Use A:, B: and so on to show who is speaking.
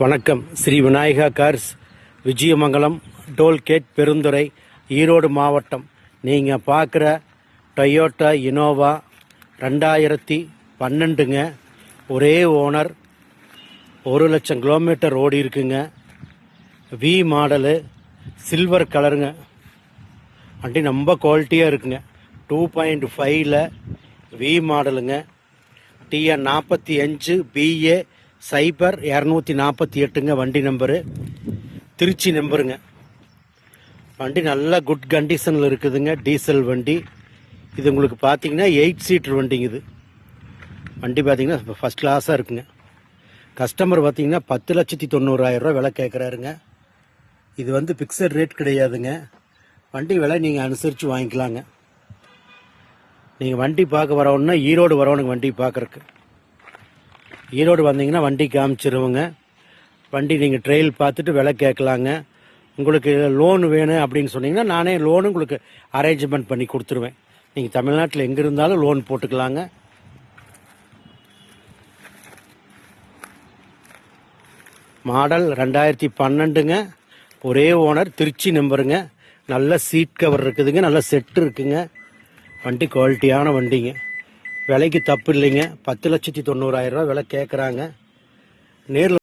A: வணக்கம். Sri Vinayaka cars, Vijayamangalam tollgate, Perundurai, Erode மாவட்டம். நீங்கள் பார்க்குற டொயோட்டா இனோவா 2012ங்க. ஒரே ஓனர், 1,00,000 கிலோமீட்டர் ஓடி இருக்குங்க. வி மாடலு, சில்வர் கலருங்க. வண்டி ரொம்ப குவாலிட்டியாக இருக்குங்க. 2.5ல் வி மாடலுங்க. டிஎன் 45 BA 0248ங்க வண்டி நம்பரு. திருச்சி நம்பருங்க. வண்டி நல்ல குட் கண்டிஷனில் இருக்குதுங்க. டீசல் வண்டி இது. உங்களுக்கு பார்த்தீங்கன்னா 8 சீட்டர் வண்டிங்க இது. வண்டி பார்த்தீங்கன்னா ஃபஸ்ட் கிளாஸாக இருக்குங்க. கஸ்டமர் பார்த்தீங்கன்னா 10,90,000 விலை கேட்குறாருங்க. இது வந்து பிக்சட் ரேட் கிடையாதுங்க. வண்டி விலை நீங்கள் அனுசரித்து வாங்கிக்கலாங்க. நீங்கள் வண்டி பார்க்க வரணுன்னா ஈரோடு வரணுங்க. வண்டி பார்க்குறக்கு ஈரோடு வந்தீங்கன்னா வண்டி காமிச்சிருவோங்க. வண்டி நீங்கள் ட்ரெயில் பார்த்துட்டு விலை கேட்கலாங்க. உங்களுக்கு லோன் வேணும் அப்படின்னு சொன்னீங்கன்னா நானே லோனு உங்களுக்கு அரேஞ்ச்மெண்ட் பண்ணி கொடுத்துருவேன். நீங்கள் தமிழ்நாட்டில் எங்கே இருந்தாலும் லோன் போட்டுக்கலாங்க. மாடல் 2012ங்க. ஒரே ஓனர், திருச்சி நம்பருங்க. நல்ல சீட் கவர் இருக்குதுங்க. நல்ல செட்டு இருக்குங்க. வண்டி குவாலிட்டியான வண்டிங்க. விலைக்கு தப்பு இல்லைங்க. 10,90,000 விலை கேட்குறாங்க. நேரில்